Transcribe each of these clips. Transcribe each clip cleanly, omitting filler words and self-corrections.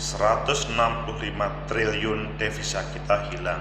165 triliun devisa kita hilang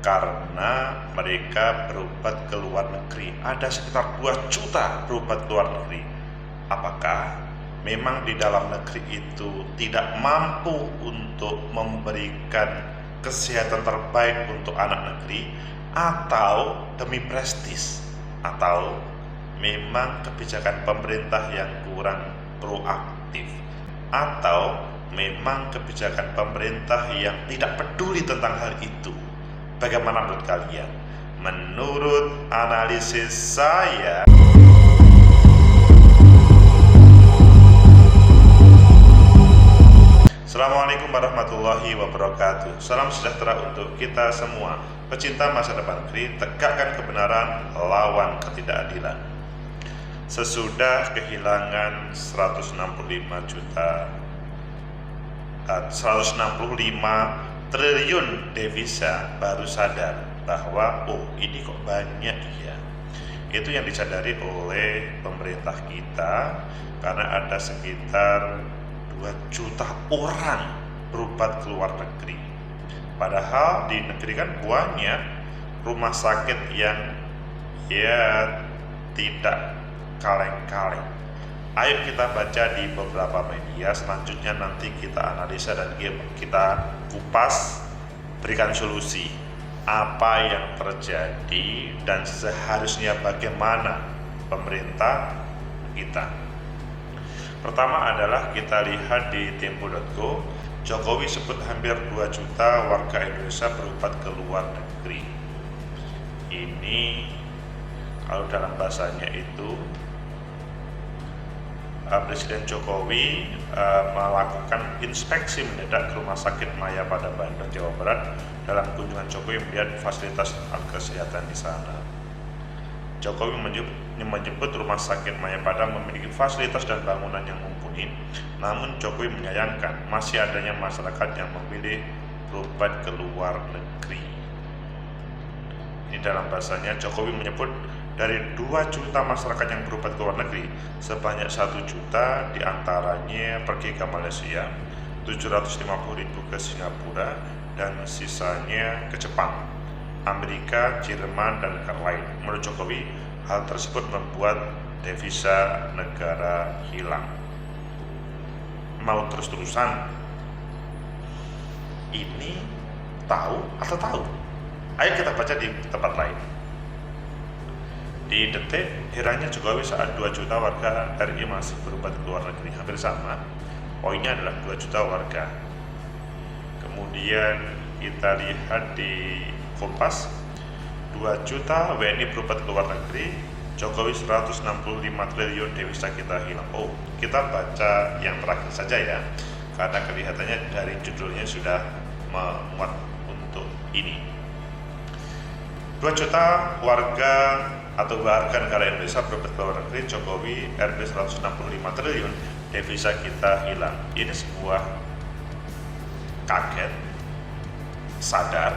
karena mereka berobat ke luar negeri. Ada sekitar 2 juta berobat ke luar negeri. Apakah memang di dalam negeri itu tidak mampu untuk memberikan kesehatan terbaik untuk anak negeri, atau demi prestis, atau memang kebijakan pemerintah yang kurang proaktif, atau memang kebijakan pemerintah yang tidak peduli tentang hal itu? Bagaimana menurut kalian? Menurut analisis saya, Assalamualaikum warahmatullahi wabarakatuh. Salam sejahtera untuk kita semua. Pecinta masa depan negeri, tegakkan kebenaran, lawan ketidakadilan. Sesudah kehilangan 165 triliun devisa, baru sadar bahwa ini kok banyak ya. Itu yang disadari oleh pemerintah kita, karena ada sekitar 2 juta orang berobat ke luar negeri. Padahal di negeri kan banyak rumah sakit yang tidak kaleng-kaleng. Ayo kita baca di beberapa media, selanjutnya nanti kita analisa dan kita kupas, berikan solusi apa yang terjadi dan seharusnya bagaimana pemerintah kita. Pertama adalah kita lihat di tempo.co, Jokowi sebut hampir 2 juta warga Indonesia berobat ke luar negeri. Ini kalau dalam bahasanya itu Presiden Jokowi melakukan inspeksi mendadak ke Rumah Sakit Mayapada Bandung, Jawa Barat. Dalam kunjungan Jokowi melihat fasilitas kesehatan di sana. Jokowi menyebut Rumah Sakit Mayapada memiliki fasilitas dan bangunan yang mumpuni. Namun Jokowi menyayangkan masih adanya masyarakat yang memilih berobat ke luar negeri. Ini dalam bahasanya, Jokowi menyebut dari 2 juta masyarakat yang berobat ke luar negeri, sebanyak 1 juta diantaranya pergi ke Malaysia, 750.000 ke Singapura, dan sisanya ke Jepang, Amerika, Jerman, dan negara lain. Menurut Jokowi, hal tersebut membuat devisa negara hilang. Mau terus-terusan ini tahu atau tahu? Ayo kita baca di tempat lain. Di Detik, herannya Jokowi saat 2 juta warga RI masih berobat ke luar negeri. Hampir sama, poinnya adalah 2 juta warga. Kemudian kita lihat di Kompas, 2 juta WNI berobat ke luar negeri, Jokowi 165 triliun devisa kita hilang. Kita baca yang terakhir saja ya, karena kelihatannya dari judulnya sudah memuat untuk ini. 2 juta warga atau warga negara Indonesia berobat ke luar negeri, Jokowi RB 165 triliun devisa kita hilang. Ini sebuah kaget, sadar,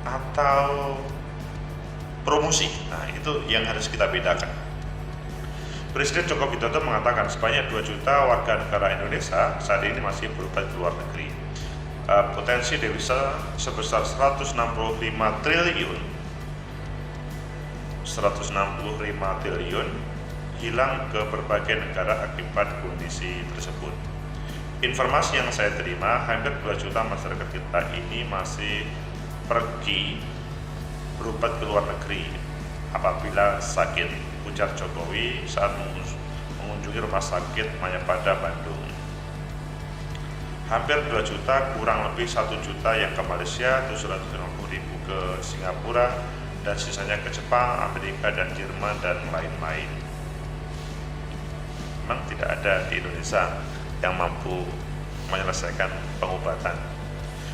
atau promosi. Nah, itu yang harus kita bedakan. Presiden Joko Widodo mengatakan sebanyak 2 juta warga negara Indonesia saat ini masih berobat ke luar negeri. Potensi devisa sebesar 165 triliun hilang ke berbagai negara akibat kondisi tersebut. Informasi yang saya terima, hampir 2 juta masyarakat kita ini masih pergi berobat ke luar negeri apabila sakit, ujar Jokowi saat mengunjungi Rumah Sakit Mayapada Bandung. Hampir 2 juta, kurang lebih 1 juta yang ke Malaysia, 750.000 ke Singapura, dan sisanya ke Jepang, Amerika, dan Jerman, dan lain-lain. Memang tidak ada di Indonesia yang mampu menyelesaikan pengobatan.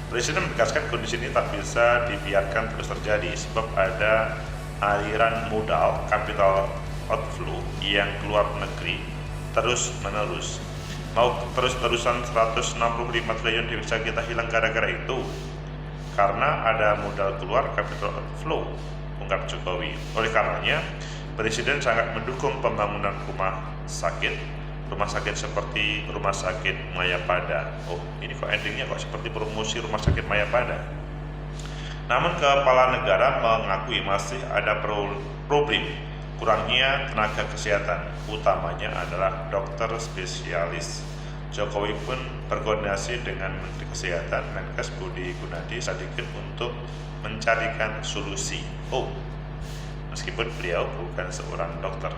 Presiden menegaskan kondisi ini tak bisa dibiarkan terus terjadi, sebab ada aliran modal capital outflow yang keluar negeri terus-menerus. Mau terus-terusan 165 triliun devisa kita hilang gara-gara itu? Karena ada modal keluar capital outflow, ungkap Jokowi. Oleh karenanya, Presiden sangat mendukung pembangunan rumah sakit rumah sakit seperti Rumah Sakit Mayapada. Oh, ini kok endingnya kok seperti promosi Rumah Sakit Mayapada. Namun kepala negara mengakui masih ada problem kurangnya tenaga kesehatan, utamanya adalah dokter spesialis. Jokowi pun berkoordinasi dengan Menteri Kesehatan Menkes Budi Gunadi Sadikin untuk mencarikan solusi. Oh, meskipun beliau bukan seorang dokter,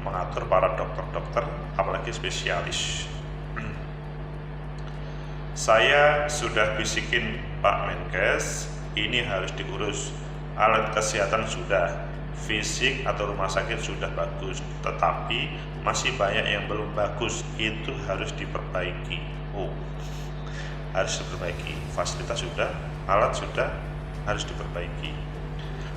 mengatur para dokter-dokter, apalagi spesialis. Saya sudah bisikin Pak Menkes, ini harus diurus. Alat kesehatan sudah, fisik atau rumah sakit sudah bagus, tetapi masih banyak yang belum bagus, itu harus diperbaiki. Oh, harus diperbaiki. Fasilitas sudah, alat sudah, harus diperbaiki.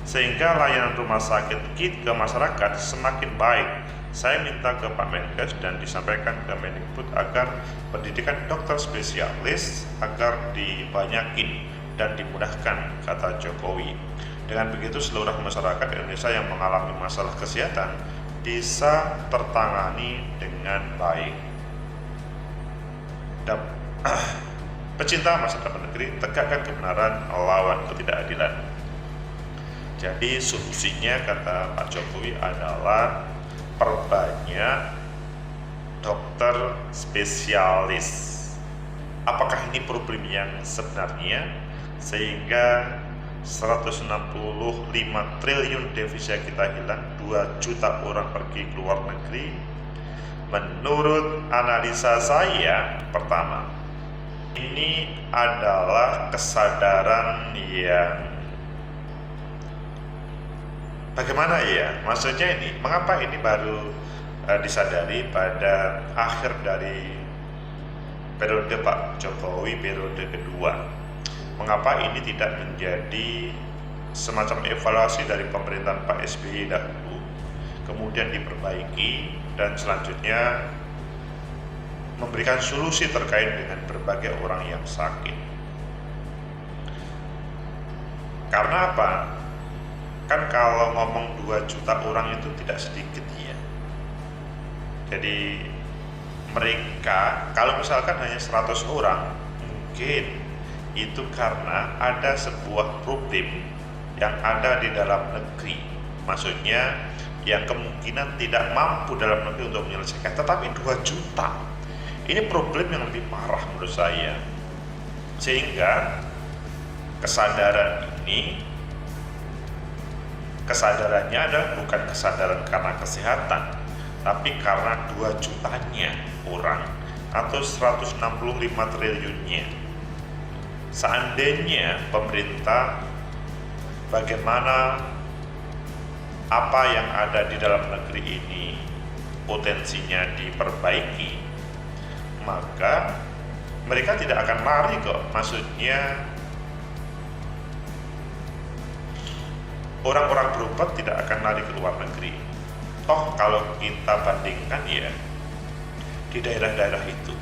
Sehingga layanan rumah sakit KIT ke masyarakat semakin baik. Saya minta ke Pak Menkes dan disampaikan ke Mendikbud agar pendidikan dokter spesialis agar dibanyakin dan dimudahkan, kata Jokowi. Dengan begitu seluruh masyarakat Indonesia yang mengalami masalah kesehatan bisa tertangani dengan baik. Dan pecinta masa depan negeri, tegakkan kebenaran lawan ketidakadilan. Jadi solusinya, kata Pak Jokowi, adalah perbanyak dokter spesialis. Apakah ini problem yang sebenarnya sehingga 165 triliun devisa kita hilang, 2 juta orang pergi ke luar negeri? Menurut analisa saya, pertama, ini adalah kesadaran yang bagaimana ya? Maksudnya ini, mengapa ini baru disadari pada akhir dari periode Pak Jokowi, periode kedua? Mengapa ini tidak menjadi semacam evaluasi dari pemerintahan Pak SBY dahulu, kemudian diperbaiki, dan selanjutnya memberikan solusi terkait dengan berbagai orang yang sakit? Karena apa? Kan kalau ngomong 2 juta orang itu tidak sedikit ya. Jadi mereka, kalau misalkan hanya 100 orang, mungkin itu karena ada sebuah problem yang ada di dalam negeri. Maksudnya yang kemungkinan tidak mampu dalam negeri untuk menyelesaikan. Tetapi 2 juta, ini problem yang lebih parah menurut saya. Sehingga kesadaran ini, kesadarannya adalah bukan kesadaran karena kesehatan, tapi karena 2 jutanya orang atau 165 triliunnya. Seandainya pemerintah bagaimana apa yang ada di dalam negeri ini potensinya diperbaiki, maka mereka tidak akan lari kok. Maksudnya orang-orang berobat tidak akan lari ke luar negeri. Toh kalau kita bandingkan ya di daerah-daerah itu,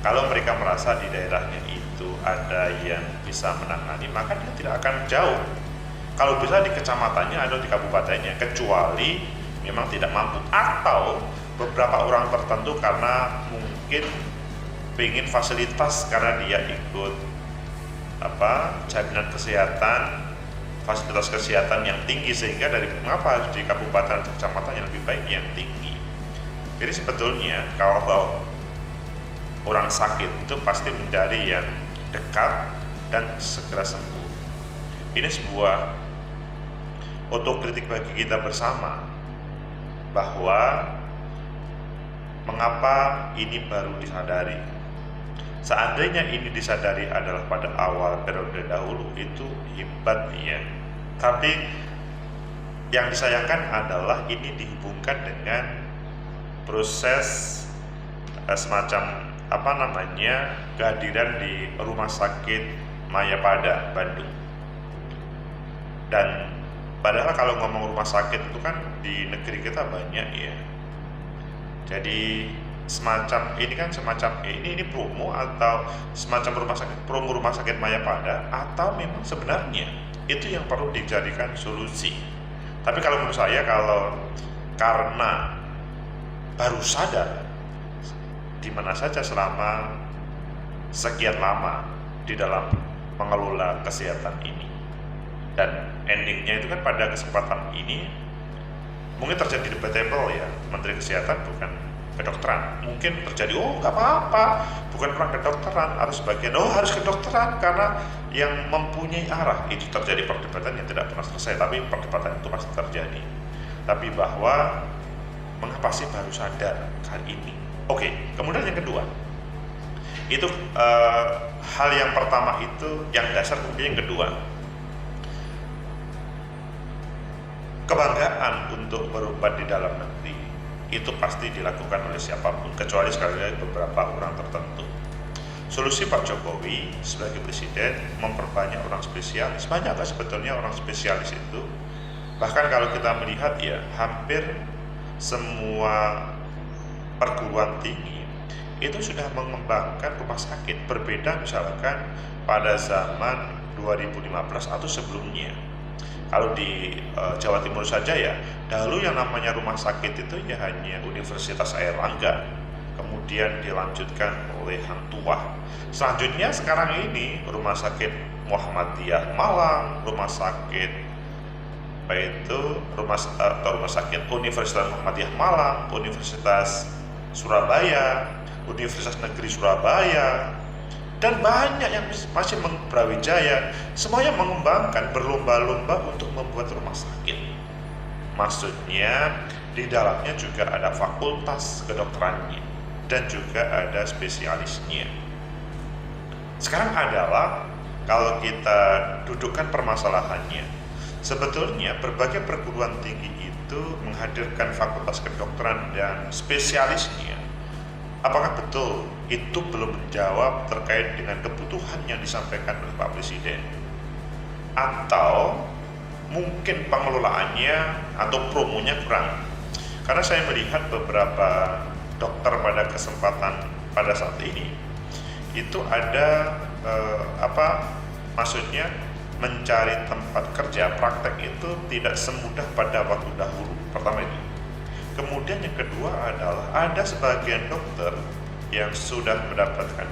kalau mereka merasa di daerahnya itu ada yang bisa menangani, maka dia tidak akan jauh. Kalau bisa di kecamatannya atau di kabupatennya, kecuali memang tidak mampu atau beberapa orang tertentu karena mungkin ingin fasilitas karena dia ikut jaminan kesehatan, fasilitas kesehatan yang tinggi, sehingga dari mengapa di kabupaten atau kecamatan yang lebih baik yang tinggi. Jadi sebetulnya kalau orang sakit itu pasti mencari yang dekat dan segera sembuh. Ini sebuah otokritik bagi kita bersama bahwa mengapa ini baru disadari. Seandainya ini disadari adalah pada awal periode dahulu, itu hebat ya. Tapi yang disayangkan adalah ini dihubungkan dengan proses semacam kehadiran di Rumah Sakit Mayapada Bandung. Dan padahal kalau ngomong rumah sakit itu kan di negeri kita banyak ya. Jadi semacam ini promo atau semacam promo rumah sakit Mayapada, atau memang sebenarnya itu yang perlu dijadikan solusi. Tapi kalau menurut saya, kalau karena baru sadar di mana saja selama sekian lama di dalam mengelola kesehatan ini. Dan endingnya itu kan pada kesempatan ini mungkin terjadi debatable ya, Menteri Kesehatan bukan kedokteran, mungkin terjadi nggak apa-apa, bukan orang kedokteran, harus bagian harus kedokteran karena yang mempunyai arah. Itu terjadi perdebatan yang tidak pernah selesai, tapi perdebatan itu pasti terjadi. Tapi bahwa mengapa sih baru sadar kali ini? Oke, kemudian yang kedua itu hal yang pertama itu yang dasar, kemudian yang kedua kebanggaan untuk berobat di dalam negeri itu pasti dilakukan oleh siapapun, kecuali sekali lagi beberapa orang tertentu. Solusi Pak Jokowi sebagai presiden memperbanyak orang spesialis. Banyak kan sebetulnya orang spesialis itu. Bahkan kalau kita melihat ya, hampir semua perguruan tinggi itu sudah mengembangkan rumah sakit. Berbeda misalkan pada zaman 2015 atau sebelumnya. Kalau di Jawa Timur saja ya, dahulu yang namanya rumah sakit itu ya hanya Universitas Airlangga, kemudian dilanjutkan oleh Hang Tuah. Selanjutnya sekarang ini rumah sakit Muhammadiyah Malang, rumah sakit rumah sakit Universitas Muhammadiyah Malang, Universitas Surabaya, Universitas Negeri Surabaya, dan banyak yang masih Brawijaya, semuanya mengembangkan, berlomba-lomba untuk membuat rumah sakit. Maksudnya di dalamnya juga ada fakultas kedokterannya dan juga ada spesialisnya. Sekarang adalah kalau kita dudukkan permasalahannya, sebetulnya berbagai perguruan tinggi itu menghadirkan fakultas kedokteran dan spesialisnya. Apakah betul itu belum menjawab terkait dengan kebutuhan yang disampaikan oleh Pak Presiden? Atau mungkin pengelolaannya atau promonya kurang? Karena saya melihat beberapa dokter pada kesempatan pada saat ini itu ada maksudnya mencari tempat kerja praktek itu tidak semudah pada waktu dahulu. Pertama itu. Kemudian yang kedua adalah ada sebagian dokter yang sudah mendapatkan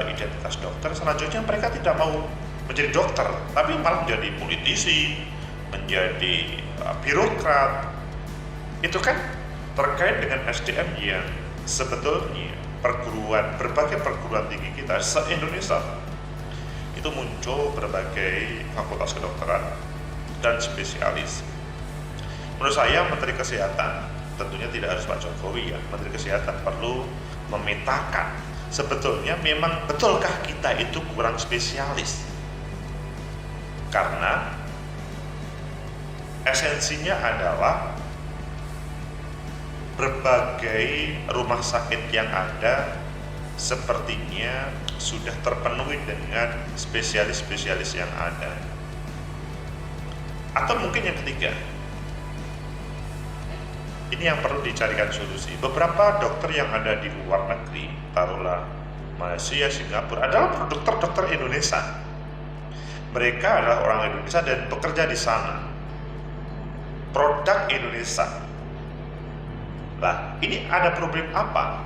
identitas dokter, selanjutnya mereka tidak mau menjadi dokter, tapi malah menjadi politisi, menjadi birokrat. Itu kan terkait dengan SDM yang sebetulnya berbagai perguruan tinggi kita se-Indonesia itu muncul berbagai fakultas kedokteran dan spesialis. Menurut saya Menteri Kesehatan tentunya tidak harus Pak Jokowi ya. Menteri Kesehatan perlu memetakan sebetulnya memang betulkah kita itu kurang spesialis. Karena esensinya adalah berbagai rumah sakit yang ada sepertinya sudah terpenuhi dengan spesialis-spesialis yang ada. Atau mungkin yang ketiga, ini yang perlu dicarikan solusi. Beberapa dokter yang ada di luar negeri, taruhlah Malaysia, Singapura, adalah dokter Indonesia. Mereka adalah orang Indonesia dan bekerja di sana. Produk Indonesia. Nah, ini ada problem apa?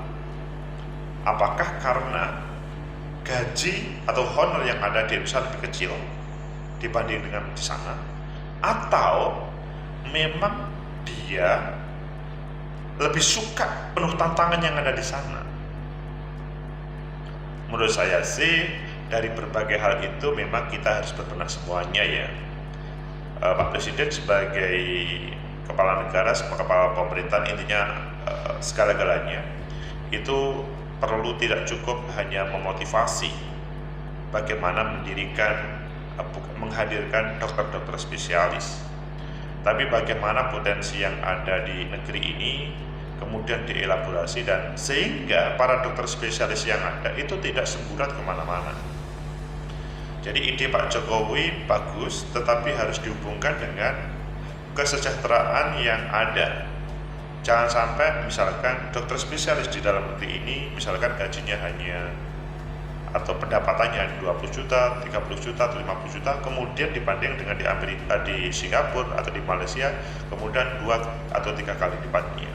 Apakah karena gaji atau honor yang ada di Indonesia lebih kecil dibanding dengan di sana? Atau memang dia lebih suka penuh tantangan yang ada di sana? Menurut saya sih dari berbagai hal itu memang kita harus berbenah semuanya ya. Pak Presiden sebagai kepala negara, sebagai kepala pemerintahan, intinya segala-galanya itu perlu tidak cukup hanya memotivasi bagaimana menghadirkan dokter-dokter spesialis, tapi bagaimana potensi yang ada di negeri ini kemudian dielaborasi dan sehingga para dokter spesialis yang ada itu tidak semburat kemana-mana. Jadi ide Pak Jokowi bagus, tetapi harus dihubungkan dengan kesejahteraan yang ada. Jangan sampai misalkan dokter spesialis di dalam negeri ini misalkan gajinya hanya atau pendapatannya 20 juta, 30 juta, atau 50 juta, kemudian dibanding dengan di Amerika, di Singapura atau di Malaysia, kemudian 2 atau 3 kali lipatnya.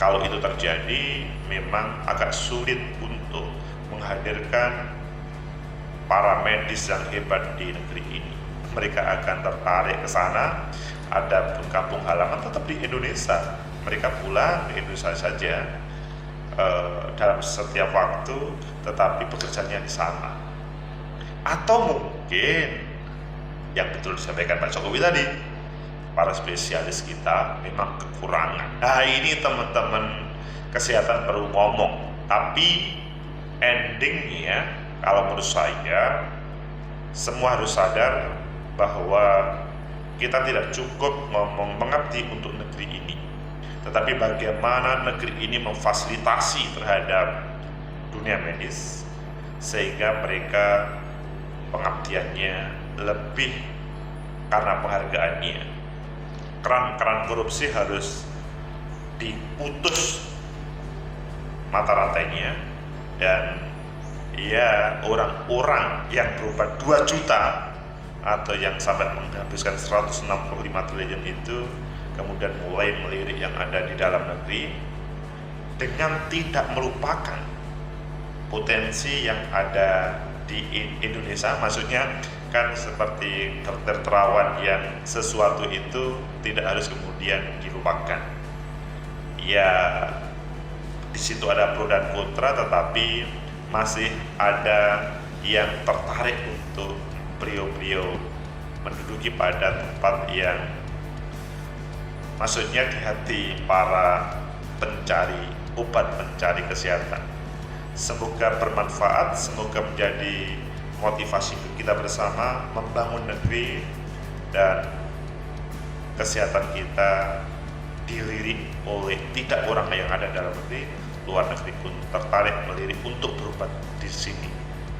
Kalau itu terjadi, memang agak sulit untuk menghadirkan para medis yang hebat di negeri ini. Mereka akan tertarik ke sana, adapun kampung halaman tetap di Indonesia. Mereka pulang di Indonesia saja dalam setiap waktu, tetapi pekerjaannya di sana. Atau mungkin yang betul disampaikan Pak Jokowi tadi, para spesialis kita memang kekurangan. Nah, ini teman-teman kesehatan baru ngomong, tapi endingnya kalau menurut saya semua harus sadar bahwa kita tidak cukup ngomong mengabdi untuk negeri ini, tetapi bagaimana negeri ini memfasilitasi terhadap dunia medis sehingga mereka pengabdiannya lebih karena penghargaannya. Keran-keran korupsi harus diputus mata rantainya, dan ya orang-orang yang berobat 2 juta atau yang sampai menghabiskan 165 triliun itu kemudian mulai melirik yang ada di dalam negeri dengan tidak melupakan potensi yang ada di Indonesia. Maksudnya kan seperti dokter terawan yang sesuatu itu tidak harus kemudian dilupakan. Ya, di situ ada pro dan kontra, tetapi masih ada yang tertarik untuk beliau-beliau menduduki pada tempat yang maksudnya di hati para pencari obat, pencari kesehatan. Semoga bermanfaat, semoga menjadi motivasi kita bersama membangun negeri dan kesehatan kita dilirik oleh tidak orang yang ada dalam negeri, luar negeri pun tertarik melirik untuk berobat di sini.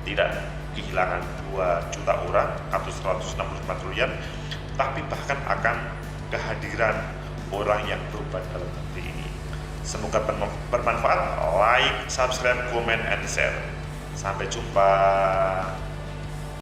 Tidak kehilangan 2 juta orang atau 165 triliun, tapi bahkan akan kehadiran orang yang berobat dalam negeri ini. Semoga bermanfaat. Like, subscribe, comment, and share. Sampai jumpa.